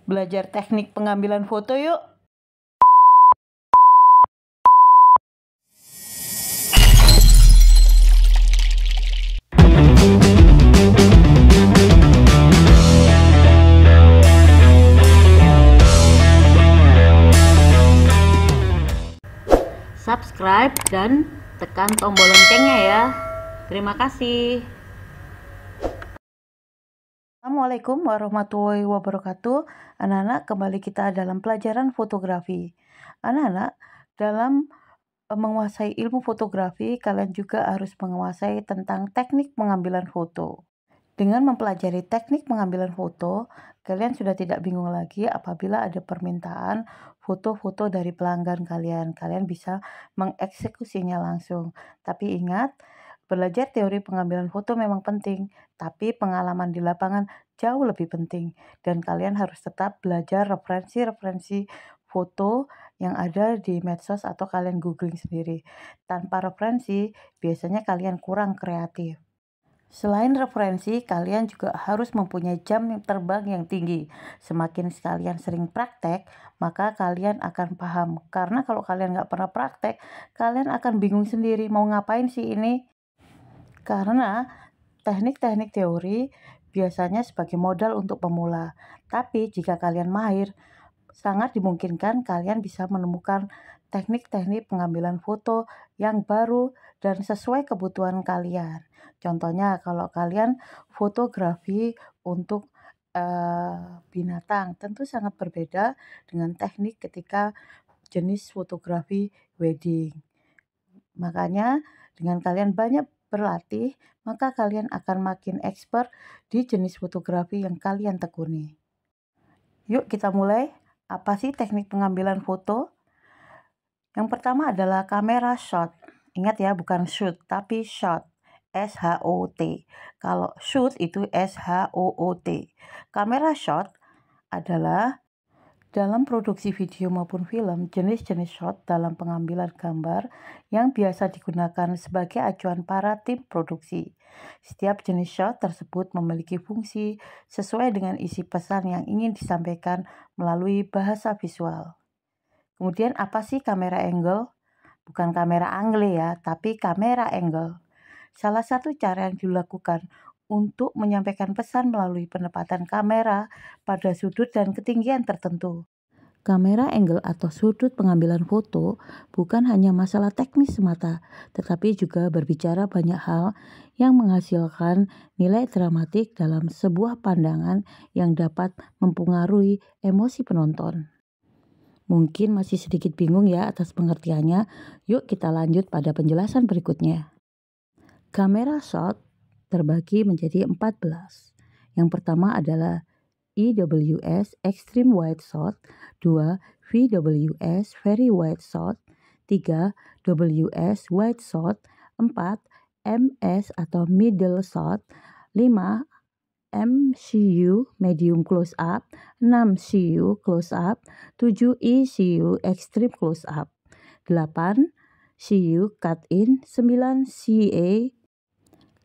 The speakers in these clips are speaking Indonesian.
Belajar teknik pengambilan foto yuk. Subscribe dan tekan tombol loncengnya ya. Terima kasih. Assalamualaikum warahmatullahi wabarakatuh. Anak-anak, kembali kita dalam pelajaran fotografi. Anak-anak, dalam menguasai ilmu fotografi, kalian juga harus menguasai tentang teknik pengambilan foto. Dengan mempelajari teknik pengambilan foto, kalian sudah tidak bingung lagi apabila ada permintaan foto-foto dari pelanggan kalian. Kalian bisa mengeksekusinya langsung. Tapi ingat, belajar teori pengambilan foto memang penting, tapi pengalaman di lapangan jauh lebih penting. Dan kalian harus tetap belajar referensi-referensi foto yang ada di medsos atau kalian googling sendiri. Tanpa referensi, biasanya kalian kurang kreatif. Selain referensi, kalian juga harus mempunyai jam terbang yang tinggi. Semakin kalian sering praktek, maka kalian akan paham. Karena kalau kalian nggak pernah praktek, kalian akan bingung sendiri mau ngapain sih ini. Karena teknik-teknik teori biasanya sebagai modal untuk pemula. Tapi jika kalian mahir, sangat dimungkinkan kalian bisa menemukan teknik-teknik pengambilan foto yang baru dan sesuai kebutuhan kalian. Contohnya kalau kalian fotografi untuk binatang, tentu sangat berbeda dengan teknik ketika jenis fotografi wedding. Makanya dengan kalian banyak berlatih, maka kalian akan makin expert di jenis fotografi yang kalian tekuni. Yuk kita mulai. Apa sih teknik pengambilan foto? Yang pertama adalah kamera shot. Ingat ya, bukan shoot, tapi shot. S-H-O-T. Kalau shoot itu S-H-O-O-T. Kamera shot adalah dalam produksi video maupun film, jenis-jenis shot dalam pengambilan gambar yang biasa digunakan sebagai acuan para tim produksi. Setiap jenis shot tersebut memiliki fungsi sesuai dengan isi pesan yang ingin disampaikan melalui bahasa visual. Kemudian apa sih kamera angle? Bukan kamera angle ya, tapi kamera angle. Salah satu cara yang dilakukan untuk menyampaikan pesan melalui penempatan kamera pada sudut dan ketinggian tertentu. Kamera angle atau sudut pengambilan foto bukan hanya masalah teknis semata, tetapi juga berbicara banyak hal yang menghasilkan nilai dramatik dalam sebuah pandangan yang dapat mempengaruhi emosi penonton. Mungkin masih sedikit bingung ya atas pengertiannya, yuk kita lanjut pada penjelasan berikutnya. Kamera shot terbagi menjadi 14. Yang pertama adalah EWS Extreme Wide Shot, 2 VWS Very Wide Shot, 3 WS Wide Shot, 4 MS atau Middle Shot, 5 MCU Medium Close Up, 6 CU Close Up, 7 ECU Extreme Close Up, 8 CU Cut In, 9 CA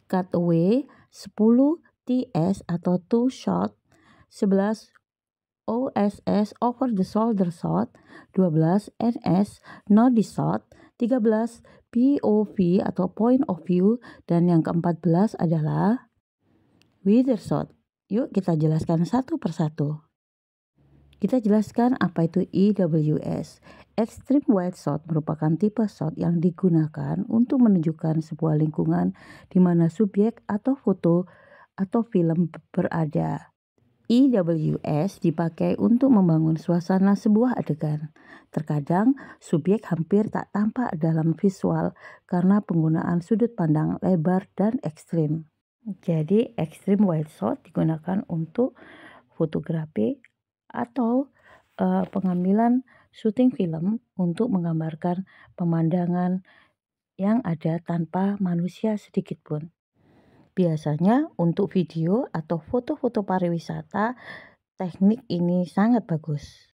Cut Away, 10 TS atau Two Shot, 11 OSS Over the Shoulder Shot, 12 NS Nody Shot, 13 POV atau Point of View, dan yang ke-14 adalah Wither Shot. Yuk kita jelaskan satu persatu. Kita jelaskan apa itu EWS. Extreme Wide Shot merupakan tipe shot yang digunakan untuk menunjukkan sebuah lingkungan di mana subjek atau foto atau film berada. EWS dipakai untuk membangun suasana sebuah adegan. Terkadang subjek hampir tak tampak dalam visual karena penggunaan sudut pandang lebar dan ekstrim. Jadi extreme wide shot digunakan untuk fotografi atau pengambilan syuting film untuk menggambarkan pemandangan yang ada tanpa manusia sedikit pun. Biasanya untuk video atau foto-foto pariwisata, teknik ini sangat bagus.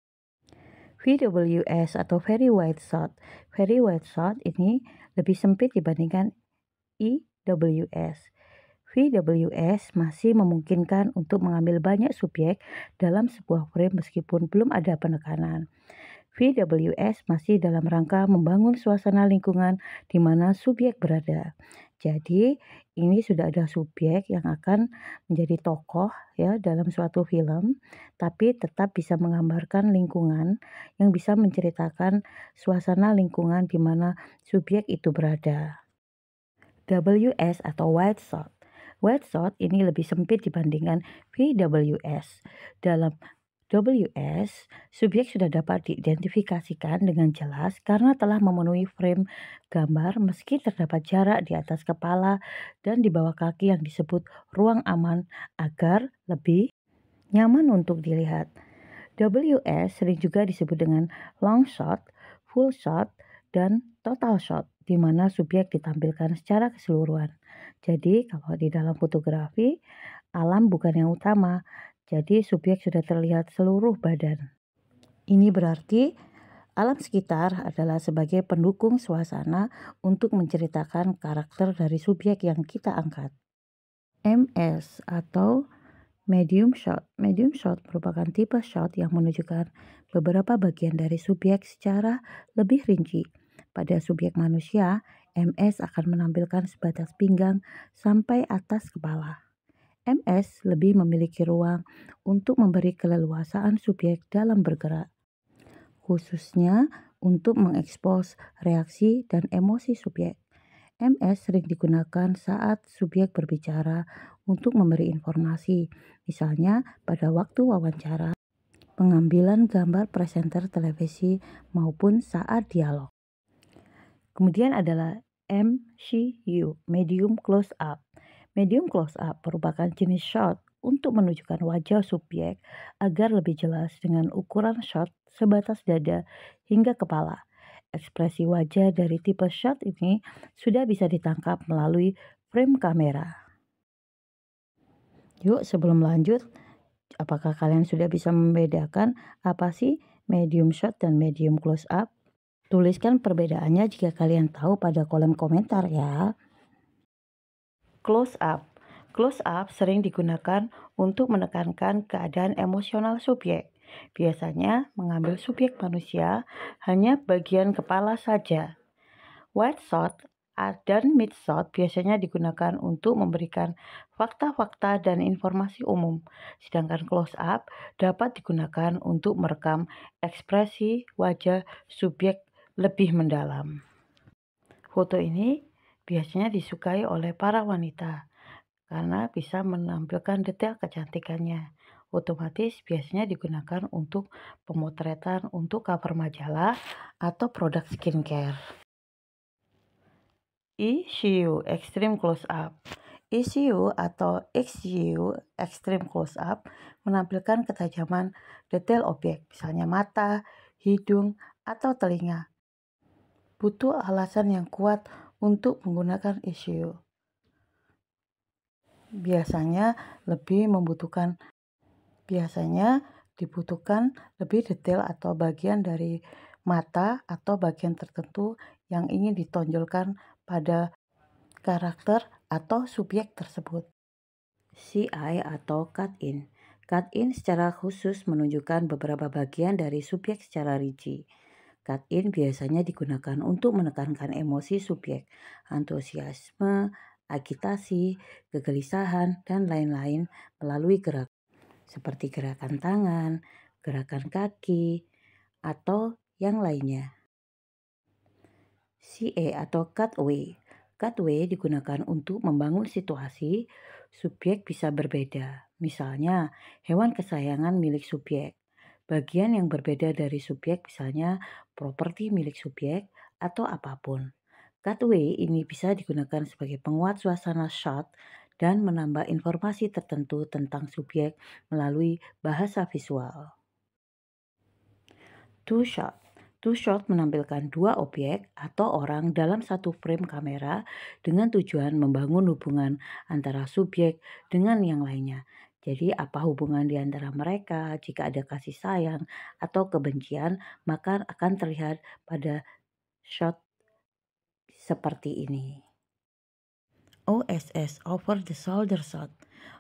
VWS atau Very Wide Shot. Very Wide Shot ini lebih sempit dibandingkan EWS. VWS masih memungkinkan untuk mengambil banyak subjek dalam sebuah frame meskipun belum ada penekanan. VWS masih dalam rangka membangun suasana lingkungan di mana subjek berada. Jadi, ini sudah ada subjek yang akan menjadi tokoh ya dalam suatu film, tapi tetap bisa menggambarkan lingkungan yang bisa menceritakan suasana lingkungan di mana subjek itu berada. WS atau wide shot. Wide shot ini lebih sempit dibandingkan VWS. Dalam WS, subjek sudah dapat diidentifikasikan dengan jelas karena telah memenuhi frame gambar meski terdapat jarak di atas kepala dan di bawah kaki yang disebut ruang aman agar lebih nyaman untuk dilihat. WS sering juga disebut dengan long shot, full shot, dan total shot, di mana subjek ditampilkan secara keseluruhan. Jadi, kalau di dalam fotografi, alam bukan yang utama, jadi subjek sudah terlihat seluruh badan. Ini berarti alam sekitar adalah sebagai pendukung suasana untuk menceritakan karakter dari subjek yang kita angkat. MS atau medium shot. Medium shot merupakan tipe shot yang menunjukkan beberapa bagian dari subjek secara lebih rinci. Pada subjek manusia, MS akan menampilkan sebatas pinggang sampai atas kepala. MS lebih memiliki ruang untuk memberi keleluasaan subjek dalam bergerak, khususnya untuk mengekspos reaksi dan emosi subjek. MS sering digunakan saat subjek berbicara untuk memberi informasi, misalnya pada waktu wawancara, pengambilan gambar presenter televisi, maupun saat dialog. Kemudian adalah MCU, medium close up. Medium close up merupakan jenis shot untuk menunjukkan wajah subjek agar lebih jelas dengan ukuran shot sebatas dada hingga kepala. Ekspresi wajah dari tipe shot ini sudah bisa ditangkap melalui frame kamera. Yuk, sebelum lanjut, apakah kalian sudah bisa membedakan apa sih medium shot dan medium close up? Tuliskan perbedaannya jika kalian tahu pada kolom komentar ya. Close up. Close up sering digunakan untuk menekankan keadaan emosional subjek. Biasanya mengambil subjek manusia hanya bagian kepala saja. Wide shot dan mid shot biasanya digunakan untuk memberikan fakta-fakta dan informasi umum, sedangkan close up dapat digunakan untuk merekam ekspresi wajah subjek lebih mendalam. Foto ini biasanya disukai oleh para wanita karena bisa menampilkan detail kecantikannya. Otomatis biasanya digunakan untuk pemotretan untuk cover majalah atau produk skincare. ECU Extreme Close Up. ECU atau XU Extreme Close Up menampilkan ketajaman detail objek, misalnya mata, hidung, atau telinga. Butuh alasan yang kuat untuk menggunakan ECU. Biasanya dibutuhkan lebih detail atau bagian dari mata atau bagian tertentu yang ingin ditonjolkan pada karakter atau subjek tersebut. CI atau cut-in. Cut-in secara khusus menunjukkan beberapa bagian dari subjek secara rinci. Cut-in biasanya digunakan untuk menekankan emosi subjek, antusiasme, agitasi, kegelisahan, dan lain-lain melalui gerak, seperti gerakan tangan, gerakan kaki, atau yang lainnya. CA atau cutaway. Cutaway digunakan untuk membangun situasi, subjek bisa berbeda. Misalnya, hewan kesayangan milik subjek. Bagian yang berbeda dari subjek, misalnya properti milik subjek, atau apapun. Cutaway ini bisa digunakan sebagai penguat suasana shot dan menambah informasi tertentu tentang subjek melalui bahasa visual. Two shot. Two shot menampilkan dua objek atau orang dalam satu frame kamera dengan tujuan membangun hubungan antara subjek dengan yang lainnya. Jadi apa hubungan di antara mereka? Jika ada kasih sayang atau kebencian, maka akan terlihat pada shot seperti ini. OSS, Over the Shoulder Shot.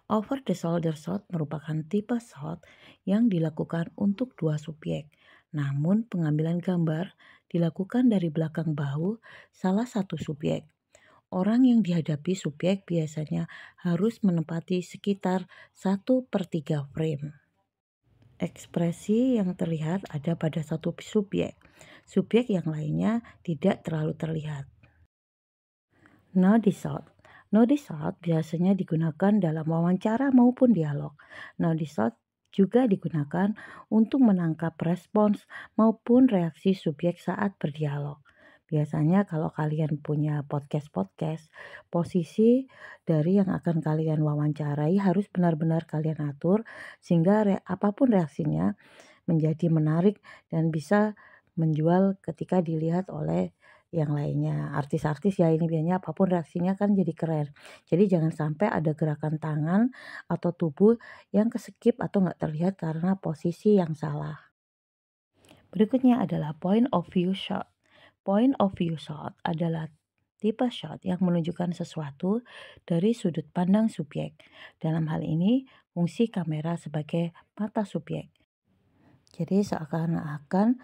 Over the Shoulder Shot merupakan tipe shot yang dilakukan untuk dua subjek. Namun pengambilan gambar dilakukan dari belakang bahu salah satu subjek. Orang yang dihadapi subjek biasanya harus menempati sekitar 1/3 frame. Ekspresi yang terlihat ada pada satu subjek. Subjek yang lainnya tidak terlalu terlihat. Nudie shot. Nudie shot biasanya digunakan dalam wawancara maupun dialog. Nudie shot juga digunakan untuk menangkap respons maupun reaksi subjek saat berdialog. Biasanya kalau kalian punya podcast, posisi dari yang akan kalian wawancarai harus benar-benar kalian atur sehingga apapun reaksinya menjadi menarik dan bisa menjual ketika dilihat oleh yang lainnya. Artis-artis ya ini biasanya apapun reaksinya kan jadi keren. Jadi jangan sampai ada gerakan tangan atau tubuh yang keskip atau nggak terlihat karena posisi yang salah. Berikutnya adalah point of view shot. Point of view shot adalah tipe shot yang menunjukkan sesuatu dari sudut pandang subjek. Dalam hal ini, fungsi kamera sebagai mata subjek. Jadi seakan-akan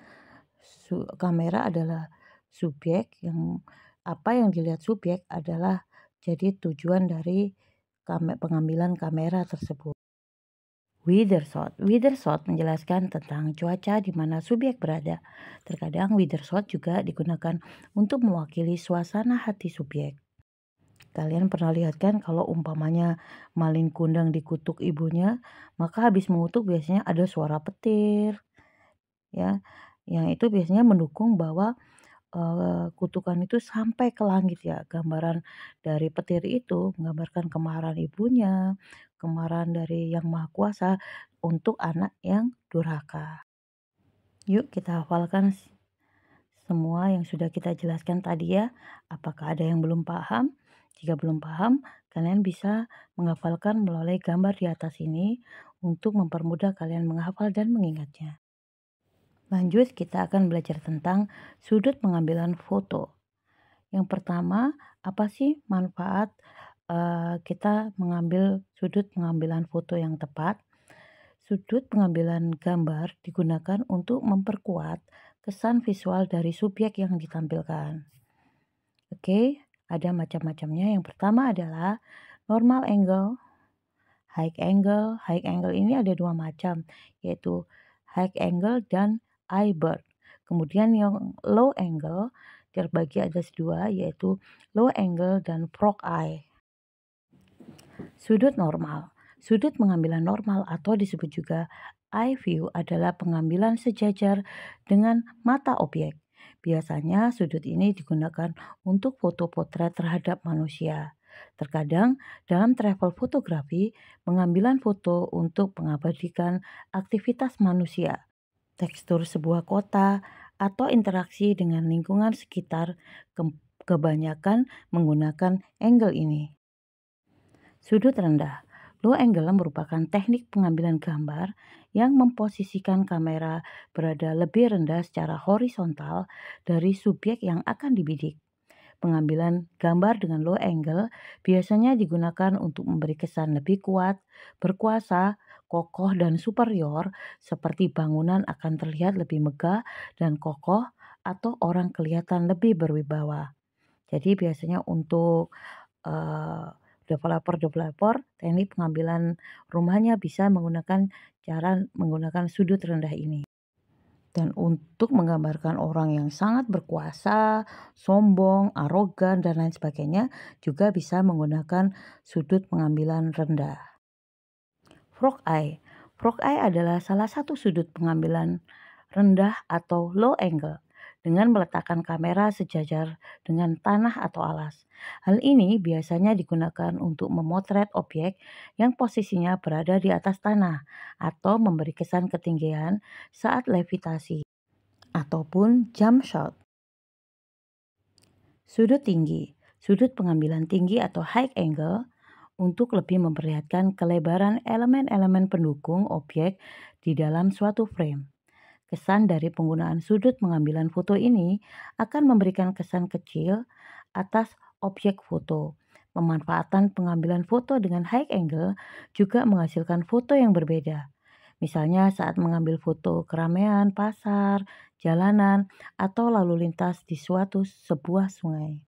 kamera adalah subjek yang apa yang dilihat subjek adalah jadi tujuan dari pengambilan kamera tersebut. Weather shot. Weather shot menjelaskan tentang cuaca di mana subjek berada. Terkadang weather shot juga digunakan untuk mewakili suasana hati subjek. Kalian pernah lihat kan kalau umpamanya maling kundang dikutuk ibunya, maka habis mengutuk biasanya ada suara petir, ya, yang itu biasanya mendukung bahwa kutukan itu sampai ke langit ya. Gambaran dari petir itu menggambarkan kemarahan ibunya, kemarahan dari Yang Maha Kuasa untuk anak yang durhaka. Yuk kita hafalkan semua yang sudah kita jelaskan tadi ya. Apakah ada yang belum paham? Jika belum paham, kalian bisa menghafalkan melalui gambar di atas ini untuk mempermudah kalian menghafal dan mengingatnya. Lanjut, kita akan belajar tentang sudut pengambilan foto. Yang pertama, apa sih manfaat kita mengambil sudut pengambilan foto yang tepat? Sudut pengambilan gambar digunakan untuk memperkuat kesan visual dari subjek yang ditampilkan. Oke, ada macam-macamnya. Yang pertama adalah normal angle, high angle. High angle ini ada dua macam, yaitu high angle dan eye bird. Kemudian yang low angle terbagi ada dua, yaitu low angle dan frog eye. Sudut normal. Sudut pengambilan normal atau disebut juga eye view adalah pengambilan sejajar dengan mata objek. Biasanya sudut ini digunakan untuk foto potret terhadap manusia. Terkadang dalam travel fotografi, pengambilan foto untuk mengabadikan aktivitas manusia, tekstur sebuah kota, atau interaksi dengan lingkungan sekitar kebanyakan menggunakan angle ini. Sudut rendah. Low angle merupakan teknik pengambilan gambar yang memposisikan kamera berada lebih rendah secara horizontal dari subjek yang akan dibidik. Pengambilan gambar dengan low angle biasanya digunakan untuk memberi kesan lebih kuat, berkuasa, kokoh, dan superior, seperti bangunan akan terlihat lebih megah dan kokoh atau orang kelihatan lebih berwibawa. Jadi biasanya untuk developer teknik pengambilan rumahnya bisa menggunakan sudut rendah ini. Dan untuk menggambarkan orang yang sangat berkuasa, sombong, arogan, dan lain sebagainya juga bisa menggunakan sudut pengambilan rendah. Frog eye. Frog eye adalah salah satu sudut pengambilan rendah atau low angle dengan meletakkan kamera sejajar dengan tanah atau alas. Hal ini biasanya digunakan untuk memotret objek yang posisinya berada di atas tanah atau memberi kesan ketinggian saat levitasi ataupun jump shot. Sudut tinggi. Sudut pengambilan tinggi atau high angle untuk lebih memperlihatkan kelebaran elemen-elemen pendukung objek di dalam suatu frame. Kesan dari penggunaan sudut pengambilan foto ini akan memberikan kesan kecil atas objek foto, Pemanfaatan pengambilan foto dengan high angle juga menghasilkan foto yang berbeda. Misalnya saat mengambil foto keramaian, pasar, jalanan, atau lalu lintas di sebuah sungai.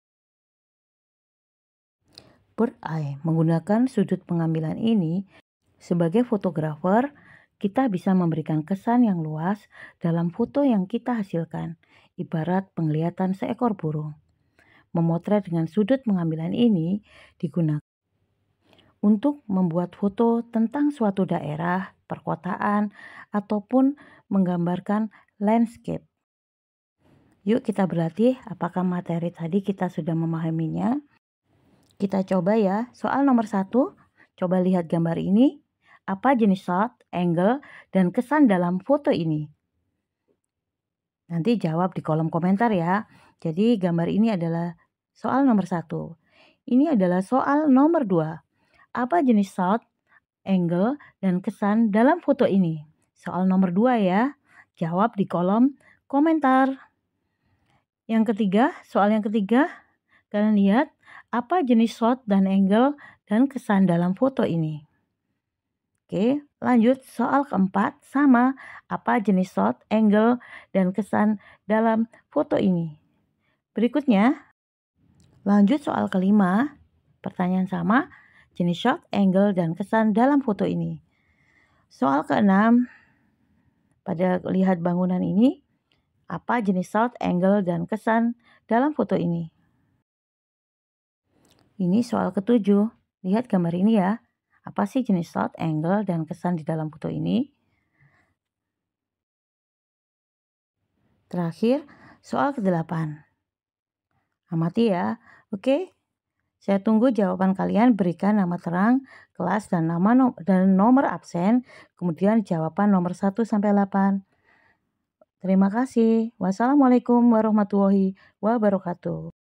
Bird eye menggunakan sudut pengambilan ini sebagai fotografer, kita bisa memberikan kesan yang luas dalam foto yang kita hasilkan, ibarat penglihatan seekor burung. Memotret dengan sudut pengambilan ini digunakan untuk membuat foto tentang suatu daerah, perkotaan, ataupun menggambarkan landscape. Yuk kita berlatih apakah materi tadi kita sudah memahaminya. Kita coba ya, soal nomor 1, coba lihat gambar ini. Apa jenis shot, angle, dan kesan dalam foto ini? Nanti jawab di kolom komentar ya. Jadi gambar ini adalah soal nomor 1. Ini adalah soal nomor 2. Apa jenis shot, angle, dan kesan dalam foto ini? Soal nomor 2 ya. Jawab di kolom komentar. Yang ketiga, soal yang ketiga, kalian lihat apa jenis shot dan angle dan kesan dalam foto ini. Oke, lanjut soal keempat, sama apa jenis shot, angle, dan kesan dalam foto ini. Berikutnya, lanjut soal kelima, pertanyaan sama, jenis shot, angle, dan kesan dalam foto ini. Soal keenam, pada lihat bangunan ini, apa jenis shot, angle, dan kesan dalam foto ini. Ini soal ketujuh, lihat gambar ini ya. Apa sih jenis shot, angle, dan kesan di dalam foto ini? Terakhir, soal ke-8. Amati ya. Oke. Saya tunggu jawaban kalian, berikan nama terang, kelas, dan nomor absen, kemudian jawaban nomor 1 sampai 8. Terima kasih. Wassalamualaikum warahmatullahi wabarakatuh.